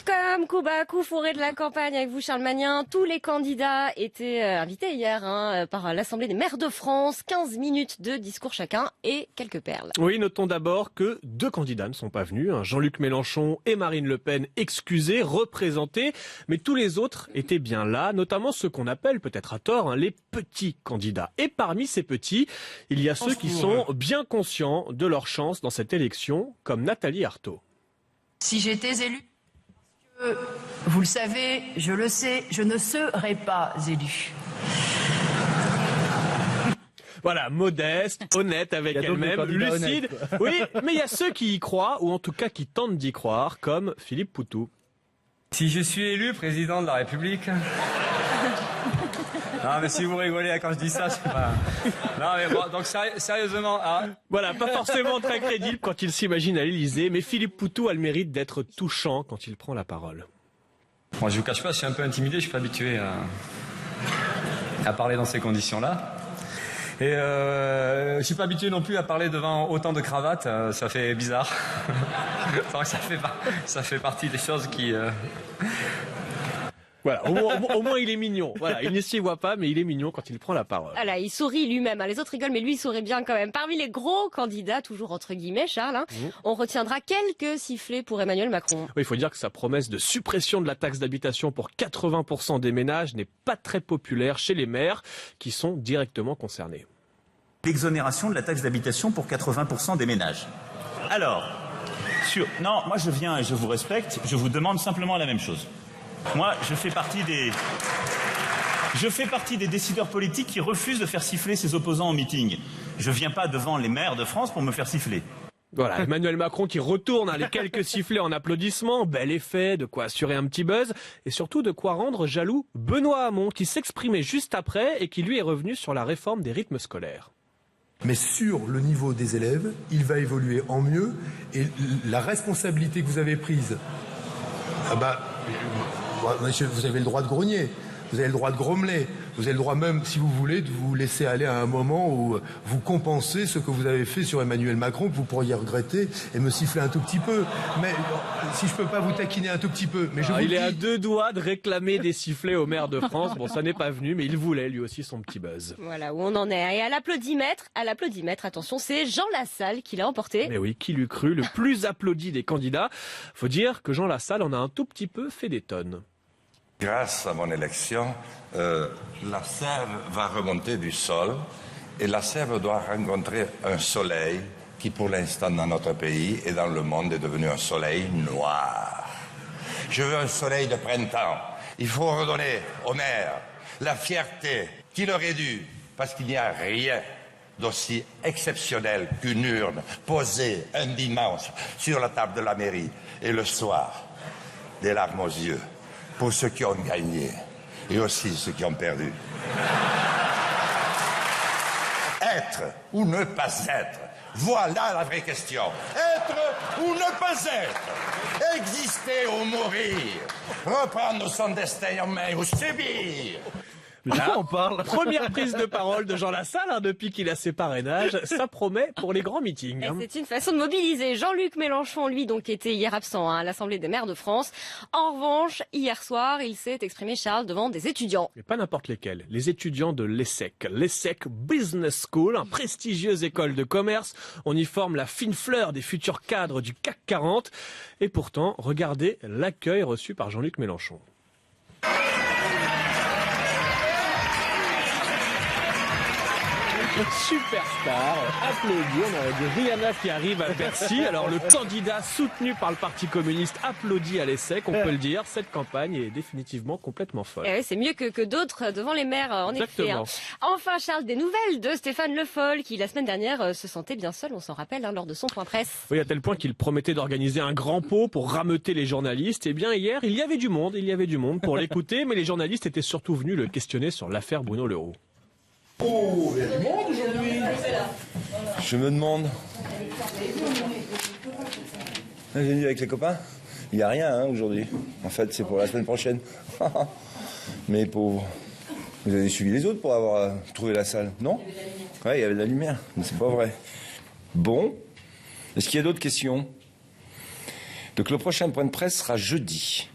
comme Cuba, coup fourré de la campagne avec vous Charles Magnin. Tous les candidats étaient invités hier par l'Assemblée des maires de France. 15 minutes de discours chacun et quelques perles. Oui, notons d'abord que 2 candidats ne sont pas venus. Jean-Luc Mélenchon et Marine Le Pen excusés, représentés. Mais tous les autres étaient bien là, notamment ceux qu'on appelle peut-être à tort les petits candidats. Et parmi ces petits, il y a ceux qui sont bien conscients de leur chance dans cette élection, comme Nathalie Arthaud. Si j'étais élue, vous le savez, je le sais, je ne serais pas élue. Voilà, modeste, honnête avec elle-même, lucide. Oui, mais il y a ceux qui y croient, ou en tout cas qui tentent d'y croire, comme Philippe Poutou. Si je suis élu président de la République... Non, mais si vous rigolez quand je dis ça, c'est pas... Non, mais bon, donc sérieusement... Voilà, pas forcément très crédible quand il s'imagine à l'Élysée, mais Philippe Poutou a le mérite d'être touchant quand il prend la parole. Moi, je vous cache pas, je suis un peu intimidé, je suis pas habitué à parler dans ces conditions-là. Et je suis pas habitué non plus à parler devant autant de cravates, ça fait bizarre. Ça fait partie des choses qui... Voilà, au moins il est mignon. Voilà, il ne s'y voit pas, mais il est mignon quand il prend la parole. Voilà, il sourit lui-même. Les autres rigolent, mais lui, il sourit bien quand même. Parmi les gros candidats, toujours entre guillemets, Charles, on retiendra quelques sifflets pour Emmanuel Macron. Oui, il faut dire que sa promesse de suppression de la taxe d'habitation pour 80% des ménages n'est pas très populaire chez les maires qui sont directement concernés. L'exonération de la taxe d'habitation pour 80% des ménages. Alors, non, moi je viens et je vous respecte, je vous demande simplement la même chose. Moi, je fais partie des décideurs politiques qui refusent de faire siffler ses opposants en meeting. Je viens pas devant les maires de France pour me faire siffler. Voilà, Emmanuel Macron qui retourne les quelques sifflets en applaudissements, bel effet, de quoi assurer un petit buzz, et surtout de quoi rendre jaloux Benoît Hamon, qui s'exprimait juste après et qui lui est revenu sur la réforme des rythmes scolaires. Mais sur le niveau des élèves, il va évoluer en mieux, et la responsabilité que vous avez prise, vous avez le droit de grogner, vous avez le droit de grommeler, vous avez le droit même, si vous voulez, de vous laisser aller à un moment où vous compensez ce que vous avez fait sur Emmanuel Macron, que vous pourriez regretter et me siffler un tout petit peu. Mais si je peux pas vous taquiner un tout petit peu, mais il est à 2 doigts de réclamer des sifflets au maire de France. Bon, ça n'est pas venu, mais il voulait lui aussi son petit buzz. Voilà où on en est. Et à l'applaudimètre, attention, c'est Jean Lassalle qui l'a emporté. Mais oui, qui l'eût cru, le plus applaudi des candidats. Faut dire que Jean Lassalle en a un tout petit peu fait des tonnes. Grâce à mon élection, la sève va remonter du sol et la sève doit rencontrer un soleil qui, pour l'instant, dans notre pays et dans le monde, est devenu un soleil noir. Je veux un soleil de printemps. Il faut redonner aux maires la fierté qui leur est due, parce qu'il n'y a rien d'aussi exceptionnel qu'une urne posée un dimanche sur la table de la mairie et le soir, des larmes aux yeux. Pour ceux qui ont gagné et aussi ceux qui ont perdu. Être ou ne pas être, voilà la vraie question. Être ou ne pas être. Exister ou mourir. Reprendre son destin en main ou subir. Là, on parle. Première prise de parole de Jean Lassalle depuis qu'il a ses parrainages. Ça promet pour les grands meetings. C'est une façon de mobiliser. Jean-Luc Mélenchon, lui, donc, était hier absent à l'Assemblée des maires de France. En revanche, hier soir, il s'est exprimé, Charles, devant des étudiants. Mais pas n'importe lesquels. Les étudiants de l'ESSEC. L'ESSEC Business School, prestigieuse école de commerce. On y forme la fine fleur des futurs cadres du CAC 40. Et pourtant, regardez l'accueil reçu par Jean-Luc Mélenchon. Superstar, applaudi, on aurait dit Rihanna qui arrive à Bercy. Alors le candidat soutenu par le Parti communiste applaudit à l'ESSEC, on peut le dire. Cette campagne est définitivement complètement folle. Et oui, c'est mieux que d'autres devant les maires, en Exactement. effet. Enfin, Charles, des nouvelles de Stéphane Le Foll, qui la semaine dernière se sentait bien seul, on s'en rappelle, lors de son point presse. Oui, à tel point qu'il promettait d'organiser un grand pot pour rameuter les journalistes. Eh bien hier, il y avait du monde pour l'écouter, mais les journalistes étaient surtout venus le questionner sur l'affaire Bruno Le Roux. Oh, il y a du monde aujourd'hui. Je me demande. J'ai venu avec les copains. Il n'y a rien aujourd'hui. En fait, c'est pour la semaine prochaine. Mais pauvre. Vous avez suivi les autres pour avoir trouvé la salle, non? Ouais, il y avait de la lumière, mais c'est pas vrai. Bon. Est-ce qu'il y a d'autres questions? Donc le prochain point de presse sera jeudi.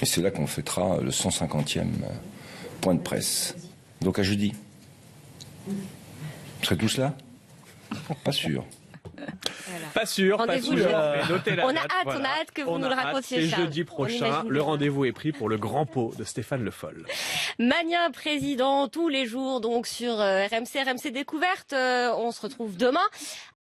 Et c'est là qu'on fêtera le 150e point de presse. Donc à jeudi. Vous serez tous là? Pas sûr. Pas sûr, pas Rendez-vous sûr. jeudi. Mais notez la On a date, hâte, on a hâte que vous On nous a le hâte, racontiez, c'est Charles. jeudi On prochain. imagine Le bien. rendez-vous est pris pour le grand pot de Stéphane Le Foll. Magnin président tous les jours donc sur RMC Découverte. On se retrouve demain.